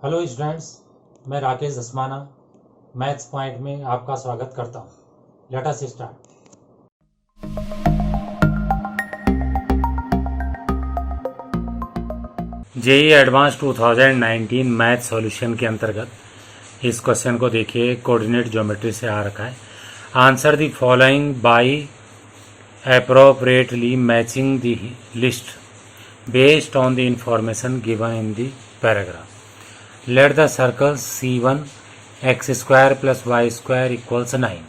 Hello students, मैं Rakesh Dhasmana maths point में आपका स्वागत करता हूँ। Let us start. JEE advance 2019 math solution के अंतर्गत इस क्वेश्चन को देखिए। कोऑर्डिनेट ज्योमेट्री से आ रखा है। Answer the following bye appropriately matching the list based on the information given in the paragraph. Let the circles C1 x square plus y square equals 9।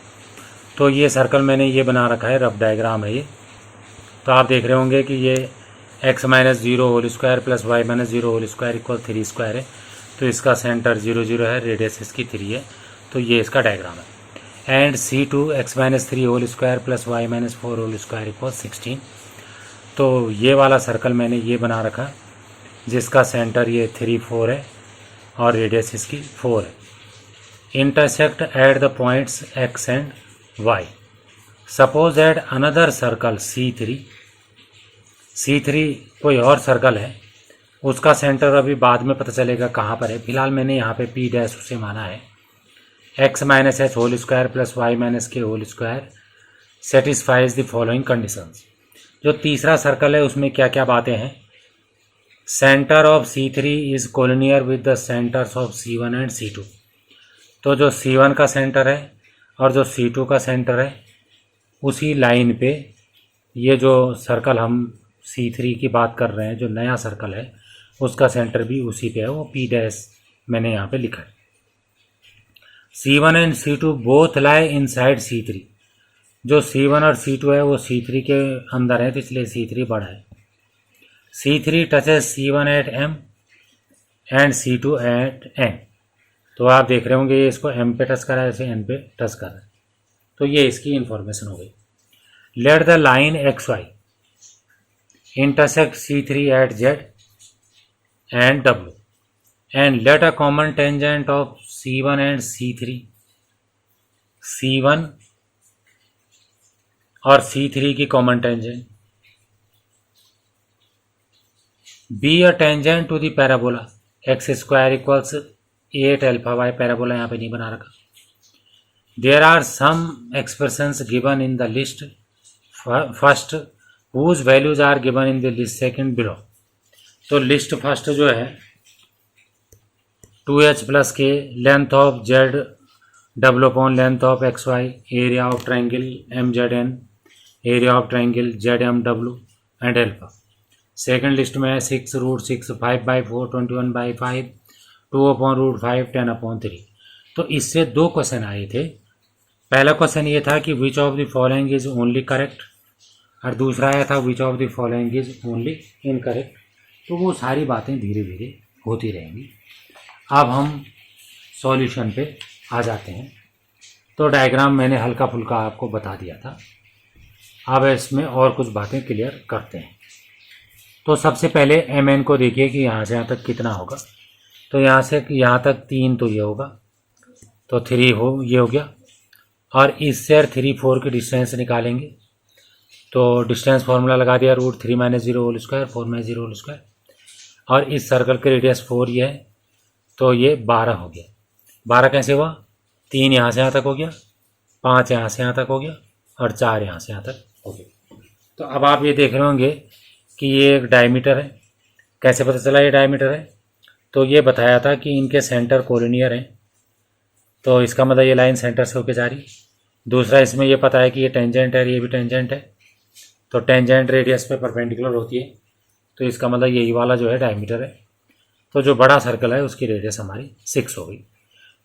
तो ये सर्कल मैंने ये बना रखा है, रफ डायग्राम है ये। तो आप देख रहे होंगे कि ये x minus zero whole square plus Y minus zero whole square equal 3 square है। तो इसका सेंटर 0 0 है, रेडियस इसकी 3 है। तो ये इसका डायग्राम है। And C2 x minus 3 whole square plus Y minus 4 whole square equal 16। तो ये वाला सर्कल मैंने ये बना रखा जिसका सेंटर ये 3 4 है और रेडियस इसकी 4 है। Intersect at the points x and y। Suppose at another circle C3 कोई और सर्कल है, उसका सेंटर अभी बाद में पता चलेगा कहाँ पर है। फिलहाल मैंने यहाँ पे P डैश उसे माना है। x minus h whole square plus Y minus k whole square satisfies the following conditions. जो तीसरा सर्कल है उसमें क्या क्या बातें हैं। Centre of C3 is collinear with the centres of C1 and C2। तो जो C1 का सेंटर है और जो C2 का सेंटर है उसी लाइन पे ये जो सर्कल हम C3 की बात कर रहे हैं, जो नया सर्कल है उसका सेंटर भी उसी पे है। वो P डैश मैंने यहाँ पे लिखा है। C1 and C2 both lie inside C3। जो C1 और C2 है वो C3 के अंदर है, तो इसलिए C3 बड़ा है। C3 touches C1 at M and C2 at N। तो आप देख रहे होंगे ये इसको M पे टच कर रहा है, इसे N पे टच कर रहा है। तो ये इसकी इंफॉर्मेशन हो गई। Let the line XY intersect C3 at Z and W and let a common tangent of C1 and C3। C1 और C3 की common tangent be a tangent to the parabola X square equals 8 alpha Y. Parabola यहाँ पे नहीं बना रखा। There are some expressions given in the list first whose values are given in the list second below. तो list first जो है 2h plus K length of Z double upon length of X Y area of triangle MZN area of triangle ZMW and alpha. Second list में है 6 root 6 5/4 21/5 2 upon root 5 10 upon 3। तो इससे दो question आए थे। पहला क्वेश्चन ये था कि which of the following is only correct, और दूसरा आया था which of the following is only incorrect. तो वो सारी बातें धीरे धीरे होती रहेंगी। अब हम सॉल्यूशन पे आ जाते हैं। तो डायग्राम मैंने हल्का फुल्का आपको बता दिया था। अब इसमें और कुछ बातें क्लियर करते हैं। तो सबसे पहले MN को देखिए कि यहाँ से यहाँ तक कितना होगा। तो यहाँ से यहाँ तक 3, तो ये होगा, तो 3 ये हो गया। और इससे 3 4 की डिस्टेंस निकालेंगे। तो डिस्टेंस फार्मूला लगा दिया, root 3 minus 0 whole square 4 minus 0 whole square. और इस सर्कल के रेडियस 4 ये है, तो ये 12 हो गया। 12 कैसे हुआ? 3 यहाँ से यहाँ तक हो गया, 5 यहाँ से यहाँ तक हो गया और 4 यहाँ से यहाँ तक हो गया। तो अब आप ये देख रहे होंगे कि ये एक डायमीटर है। कैसे पता चला ये डायमीटर है? तो ये बताया था कि इनके सेंटर कोलिनियर हैं। तो इसका मतलब ये लाइन सेंटर से होकर जा रही। दूसरा इसमें ये पता है कि ये टेंजेंट है, ये भी टेंजेंट है। तो टेंजेंट रेडियस पे परपेंडिकुलर होती है। तो इसका मतलब यही वाला जो है डायमीटर है। तो जो बड़ा सर्कल है उसकी रेडियस हमारी 6 हो गई।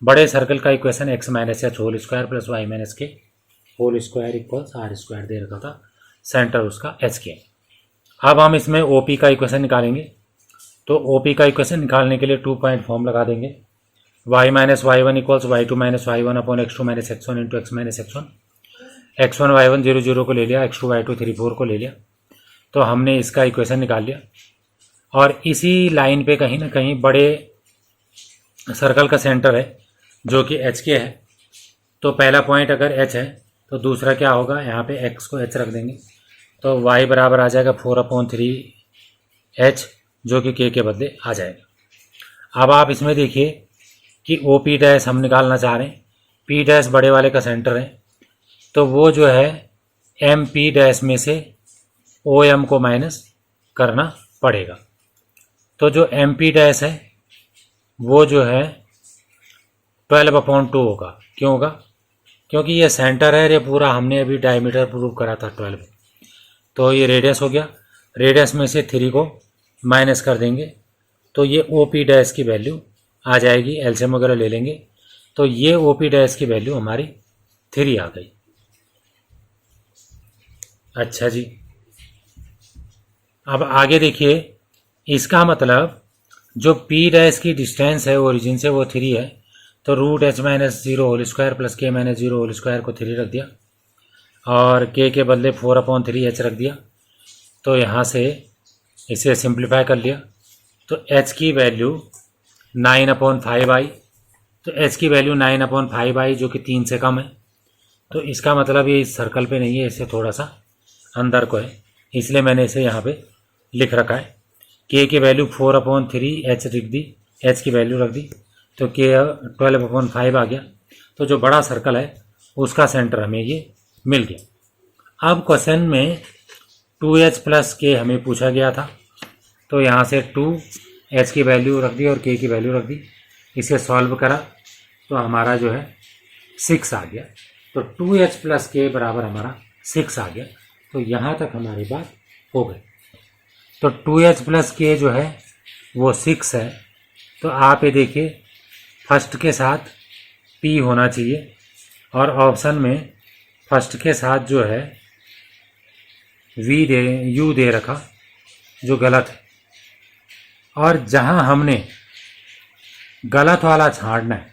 बड़े सर्कल का equation x minus h whole square plus Y minus k whole square equals r square दे रखा था। सेंटर उसका एच के। अब हम इसमें OP का इक्वेशन निकालेंगे। तो OP का इक्वेशन निकालने के लिए 2 पॉइंट फॉर्म लगा देंगे। y minus y1 equals y2 minus y1 upon x2 minus x1 into x minus x1। x1 y1 0 0 को ले लिया, x2 y2 3 4 को ले लिया। तो हमने इसका इक्वेशन निकाल लिया। और इसी लाइन पे कहीं ना कहीं बड़े सर्कल का सेंटर है जो कि एच के है। तो पहला पॉइंट अगर एच है तो दूसरा क्या होगा, यहाँ पे एक्स को एच रख देंगे। तो y बराबर आ जाएगा 4/3 h, जो कि k के बदले आ जाएगा। अब आप इसमें देखिए कि ओ पी डैश हम निकालना चाह रहे हैं, पी डैश बड़े वाले का सेंटर है, तो वो जो है एम पी डैश में से ओ एम को माइनस करना पड़ेगा। तो जो एम पी डैश है वो जो है 12/2 होगा। क्यों होगा? क्योंकि ये सेंटर है, ये पूरा हमने अभी डायमीटर प्रूव करा था 12, तो ये रेडियस हो गया। रेडियस में से 3 को माइनस कर देंगे तो ये ओ पी डैश की वैल्यू आ जाएगी। एलसीएम वगैरह ले लेंगे तो ये ओ पी डैश की वैल्यू हमारी 3 आ गई। अच्छा जी, अब आगे देखिए, इसका मतलब जो पी डैश की डिस्टेंस है ओरिजिन से वो 3 है, तो root H minus 0 whole square plus K minus 0 whole square को 3 रख दिया और के बदले 4/3 रख दिया। तो यहाँ से इसे सिंप्लीफाई कर लिया तो h की वैल्यू 9/5 आई। तो h की वैल्यू 9/5 आई जो कि 3 से कम है। तो इसका मतलब ये इस सर्कल पे नहीं है, इसे थोड़ा सा अंदर को है, इसलिए मैंने इसे यहाँ पे लिख रखा है। k की वैल्यू 4/3 h लिख दी, h की वैल्यू रख दी तो k 12/5 आ गया। तो जो बड़ा सर्कल है उसका सेंटर हमें ये मिल गया। अब क्वेश्चन में 2h प्लस k हमें पूछा गया था, तो यहाँ से 2h की वैल्यू रख दी और k की वैल्यू रख दी। इसे सॉल्व करा तो हमारा जो है 6 आ गया। तो 2h प्लस k बराबर हमारा 6 आ गया। तो यहाँ तक हमारी बात हो गई। तो 2h प्लस k जो है वो 6 है। तो आप ये देखिए, फर्स्ट के साथ p होना चाहिए और ऑप्शन में फर्स्ट के साथ जो है u दे रखा, जो गलत है। और जहाँ हमने गलत वाला छांटना है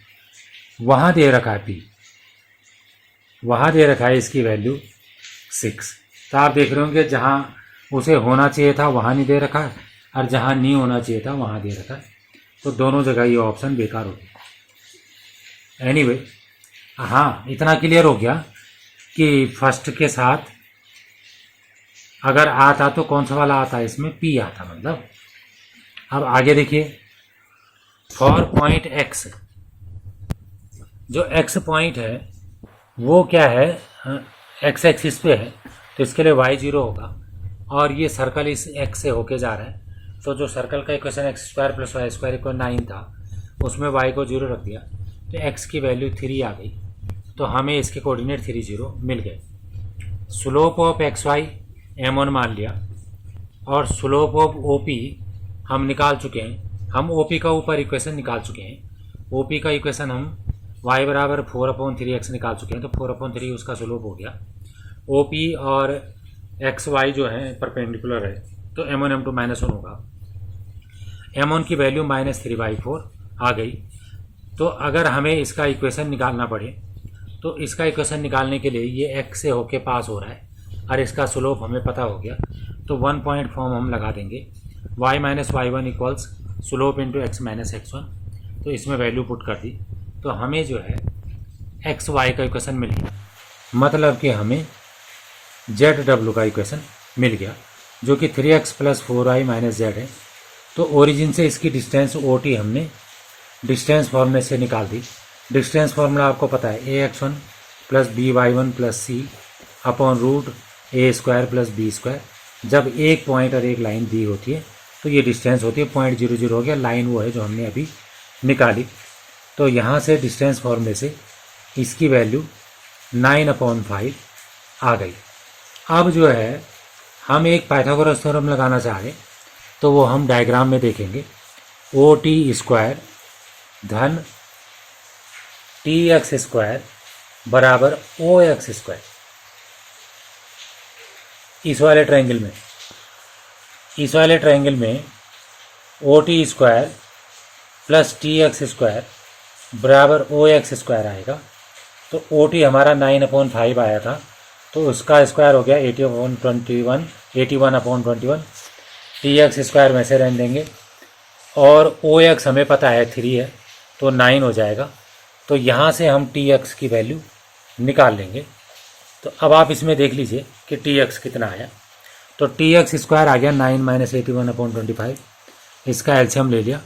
वहाँ दे रखा है p, वहाँ दे रखा है इसकी वैल्यू 6। तो आप देख रहे होंगे जहाँ उसे होना चाहिए था वहाँ नहीं दे रखा है और जहाँ नहीं होना चाहिए था वहाँ दे रखा है। तो दोनों जगह ये ऑप्शन बेकार हो गया। एनीवे, हाँ, इतना क्लियर हो गया कि फर्स्ट के साथ अगर आता तो कौन सा वाला आता है, इसमें p आता मतलब। अब आगे देखिए, फॉर पॉइंट x, जो x पॉइंट है वो क्या है, x एक्सिस पे है, तो इसके लिए y 0 होगा और ये सर्कल इस x से होके जा रहा है। तो जो सर्कल का इक्वेशन x² + y² = 9 था, उसमें y को 0 रख दिया तो x की वैल्यू 3 आ गई। तो हमें इसके कोऑर्डिनेट 3, 0 मिल गए। स्लोप ऑफ xy m1 मान लिया और स्लोप ऑफ OP हम निकाल चुके हैं। हम OP का ऊपर इक्वेशन निकाल चुके हैं। OP का इक्वेशन हम y बराबर 4/3x निकाल चुके हैं, तो 4/3 उसका स्लोप हो गया। OP और XY जो है परपेंडिकुलर है, तो m1 m2 -1 होगा। m1 की वैल्यू -3/4 आ गई। तो अगर हमें इसका इक्वेशन निकालना पड़े तो इसका इक्वेशन निकालने के लिए ये x से होके पास हो रहा है और इसका स्लोप हमें पता हो गया, तो 1 पॉइंट फॉर्म हम लगा देंगे, y - y1 = slope into x - x1। तो इसमें वैल्यू पुट कर दी तो हमें जो है एक्स वाई का इक्वेशन मिल गया, मतलब कि हमें ZW का इक्वेशन मिल गया जो कि 3x + 4y - z है। तो ओरिजिन से इसकी डिस्टेंस OT हमने डिस्टेंस फॉर्मूले से निकाल दी। डिस्टेंस फार्मूला आपको पता है, ax1 + by1 + c upon root a² + b²। जब एक पॉइंट और एक लाइन दी होती है तो ये डिस्टेंस होती है। 0.00 हो गया, लाइन वो है जो हमने अभी निकाली। तो यहाँ से डिस्टेंस फार्मूले से इसकी वैल्यू 9/5 आ गई। अब जो है हम एक पाइथागोरस थ्योरम लगाना चाह रहे, तो वो हम डायग्राम में देखेंगे। OT² धन TX² बराबर OX²। इस वाले ट्रायंगल में OT² + TX² बराबर OX² आएगा। तो OT हमारा 9/5 आया था, तो उसका स्क्वायर हो गया 81/21। TX² में से रहने देंगे और OX हमें पता है 3 है, तो 9 हो जाएगा। तो यहाँ से हम TX की वैल्यू निकाल लेंगे। तो अब आप इसमें देख लीजिए कि TX कितना आया। तो TX² आ गया 9 - 81/25। इसका एलसीएम ले लिया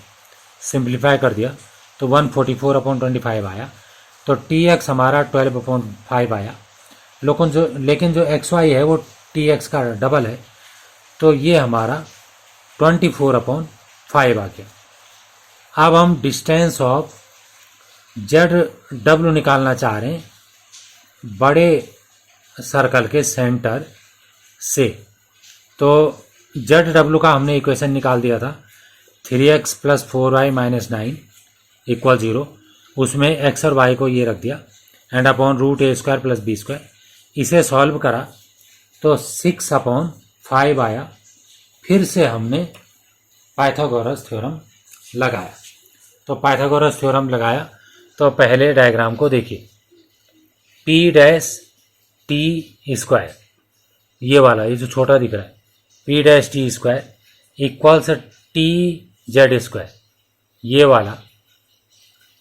सिंप्लीफाई कर दिया तो 144/25 आया। तो टी एक्स हमारा 12/5 आया। लेकिन जो एक्स वाई है वो टी एक्स का डबल है, तो ये हमारा 24/5 आ गया। अब हम डिस्टेंस ऑफ जेड डब्ल्यू निकालना चाह रहे हैं बड़े सर्कल के सेंटर से। तो जेड डब्ल्यू का हमने इक्वेशन निकाल दिया था, 3x + 4y - 9 = 0। उसमें x और y को ये रख दिया एंड अपॉन √a² + b²। इसे सॉल्व करा तो 6/5 आया। फिर से हमने पाइथागोरस थ्योरम लगाया। तो पाइथागोरस थ्योरम लगाया तो पहले डायग्राम को देखिए, P'(t²), ये वाला, ये जो छोटा दिख रहा है, P'(t²) इक्वल्स tz², ये वाला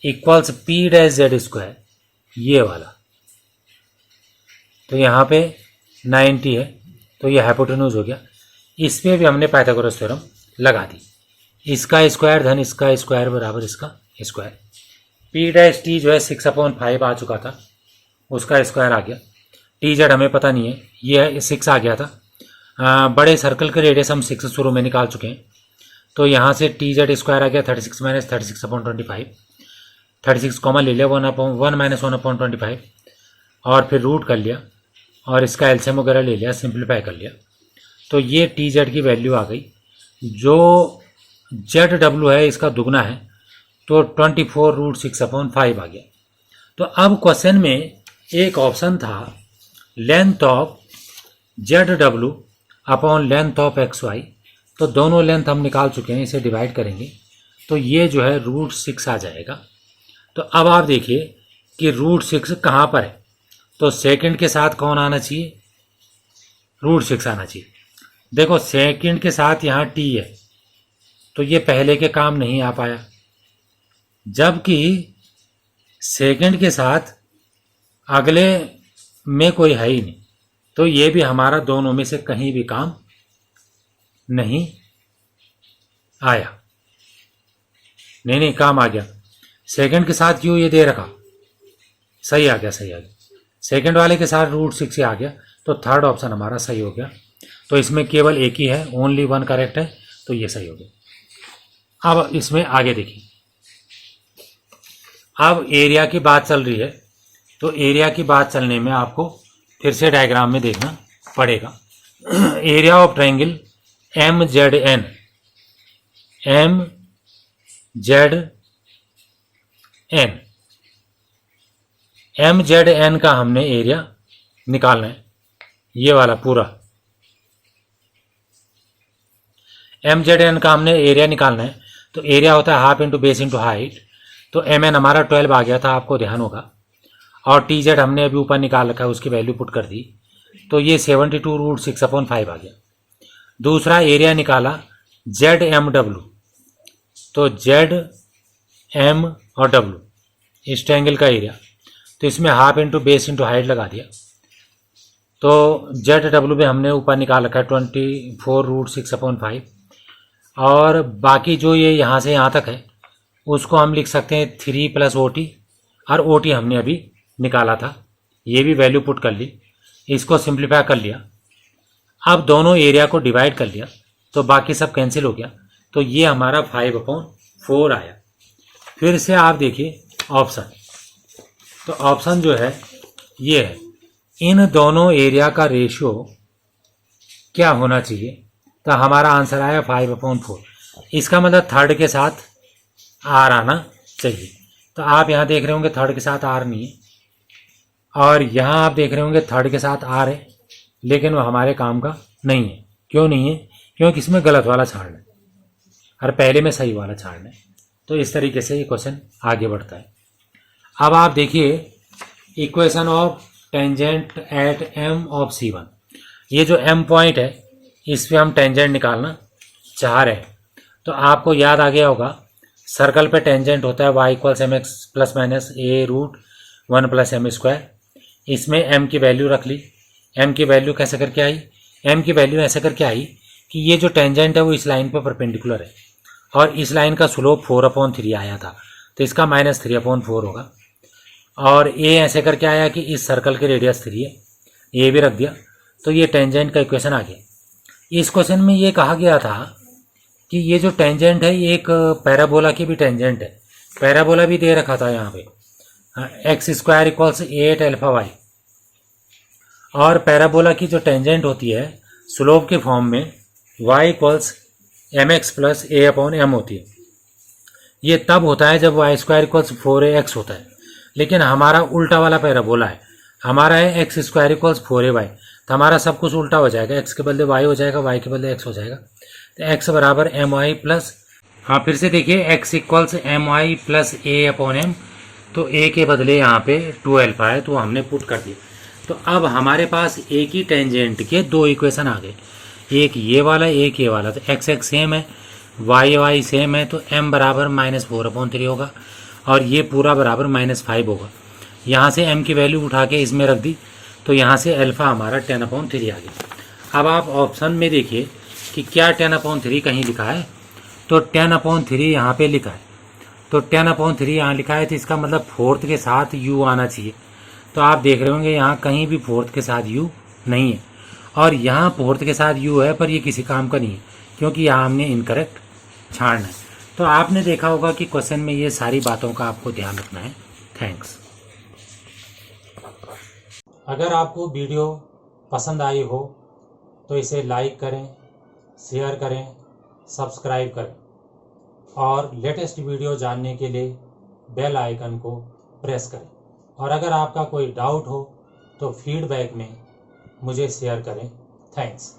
इक्वल्स P'(z²), ये वाला। तो यहाँ पे 90 है, तो ये हाइपोटेन्यूज हो गया। इस पर भी हमने पाइथागोरस थ्योरम लगा दी। इसका स्क्वायर धन इसका स्क्वायर बराबर इसका स्क्वायर। P' जो है 6/5 आ चुका था, उसका स्क्वायर आ गया। TZ हमें पता नहीं है, ये 6 आ गया था। बड़े सर्कल के रेडियस हम 6 शुरू में निकाल चुके हैं, तो यहाँ से TZ² आ गया 36 - 36/25। 36 कॉमन ले लिया, 1 - 1/25, और फिर रूट कर लिया और इसका एलसीएम वगैरह ले लिया, सिंप्लीफाई कर लिया। तो ये TZ की वैल्यू आ गई। जो ZW है इसका दुगना है, तो 24√6/5 आ गया। तो अब क्वेश्चन में एक ऑप्शन था length of ZW upon length of XY। तो दोनों लेंथ हम निकाल चुके हैं, इसे डिवाइड करेंगे तो ये जो है √6 आ जाएगा। तो अब आप देखिए कि √6 कहाँ पर है, तो सेकंड के साथ कौन आना चाहिए, √6 आना चाहिए। देखो सेकंड के साथ यहाँ t है, तो ये पहले के काम नहीं आ पाया, जबकि सेकंड के साथ अगले में कोई है ही नहीं, तो ये भी हमारा दोनों में से कहीं भी काम नहीं आया। नहीं काम आ गया। सेकंड के साथ क्यों ये दे रखा, सही आ गया, सही आ गया। सेकंड वाले के साथ √6 से आ गया, तो थर्ड ऑप्शन हमारा सही हो गया। तो इसमें केवल एक ही है, ओनली 1 करेक्ट है, तो ये सही हो गया। अब इसमें आगे देखिए, अब एरिया की बात चल रही है, तो एरिया की बात चलने में आपको फिर से डायग्राम में देखना पड़ेगा। Area of triangle MZN, MZN का हमने एरिया निकालना है, ये वाला पूरा MZN का हमने एरिया निकालना है। तो एरिया होता है half into base into height. तो MN हमारा 12 आ गया था, आपको ध्यान होगा, और TZ हमने अभी ऊपर निकाल रखा है, उसकी वैल्यू पुट कर दी, तो ये 72√6/5 आ गया। दूसरा एरिया निकाला ZMW, तो ZM और W इस ट्रायंगल का एरिया, तो इसमें half into base into height लगा दिया। तो ZW में हमने ऊपर निकाल रखा है 24√6/5, और बाकी जो ये यहाँ से यहाँ तक है उसको हम लिख सकते हैं 3 + OT, और OT हमने अभी निकाला था, ये भी वैल्यू पुट कर ली, इसको सिंप्लीफाई कर लिया। अब दोनों एरिया को डिवाइड कर लिया तो बाकी सब कैंसिल हो गया, तो ये हमारा 5/4 आया। फिर से आप देखिए ऑप्शन, तो ऑप्शन जो है ये है, इन दोनों एरिया का रेशियो क्या होना चाहिए, तो हमारा आंसर आया 5/4। इसका मतलब थर्ड के साथ R आना चाहिए। तो आप यहाँ देख रहे होंगे थर्ड के साथ R नहीं है, और यहाँ आप देख रहे होंगे थर्ड के साथ R है, लेकिन वो हमारे काम का नहीं है। क्यों नहीं है, क्योंकि इसमें गलत वाला छाड़ना है और पहले में सही वाला छाड़ना है। तो इस तरीके से ये क्वेश्चन आगे बढ़ता है। अब आप देखिए equation of tangent at M of C1, ये जो M पॉइंट है इस पे हम टेंजेंट निकालना चाह रहे हैं। तो आपको याद आ गया होगा, सर्कल पे टेंजेंट होता है y = mx ± a√1 + m²। इसमें m की वैल्यू रख ली। m की वैल्यू कैसे करके आई, m की वैल्यू ऐसे करके आई कि ये जो टेंजेंट है वो इस लाइन पर परपेंडिकुलर है, और इस लाइन का स्लोप 4/3 आया था, तो इसका -3/4 होगा। और ए ऐसे करके आया कि इस सर्कल की रेडियस 3 है, ए भी रख दिया, तो ये टेंजेंट का इक्वेशन आ गया। इस क्वेश्चन में ये कहा गया था कि ये जो टेंजेंट है ये एक पैराबोला की भी टेंजेंट है। पैराबोला भी दे रखा था यहाँ पे, x² = 8α y, और पैराबोला की जो टेंजेंट होती है स्लोप के फॉर्म में y = mx + a/m होती है। ये तब होता है जब y² = 4ax होता है, लेकिन हमारा उल्टा वाला पैराबोला है, हमारा है x² = 4ay, तो हमारा सब कुछ उल्टा हो जाएगा, x के बदले y हो जाएगा, y के बदले x हो जाएगा, तो x बराबर my प्लस, हाँ फिर से देखिए, x = my + a/m, तो a के बदले यहाँ पे 2α है तो हमने पुट कर दिया। तो अब हमारे पास एक ही टेंजेंट के दो इक्वेशन आ गए, एक ये वाला एक ये वाला, तो x सेम है, y सेम है, तो m बराबर -4/3 होगा और ये पूरा बराबर -5 होगा। यहाँ से m की वैल्यू उठा के इसमें रख दी, तो यहाँ से अल्फ़ा हमारा 10/3 आ गया। अब आप ऑप्शन में देखिए कि क्या 10/3 कहीं लिखा है, तो 10/3 यहाँ पे लिखा है, तो 10/3 यहाँ लिखा है, तो इसका मतलब फोर्थ के साथ u आना चाहिए। तो आप देख रहे होंगे यहाँ कहीं भी फोर्थ के साथ u नहीं है, और यहाँ फोर्थ के साथ u है, पर ये किसी काम का नहीं है क्योंकि यहाँ हमने इनकरेक्ट छाड़ना है। तो आपने देखा होगा कि क्वेश्चन में ये सारी बातों का आपको ध्यान रखना है। थैंक्स। अगर आपको वीडियो पसंद आई हो तो इसे लाइक करें, शेयर करें, सब्सक्राइब करें, और लेटेस्ट वीडियो जानने के लिए बेल आइकन को प्रेस करें। और अगर आपका कोई डाउट हो तो फीडबैक में मुझे शेयर करें। थैंक्स।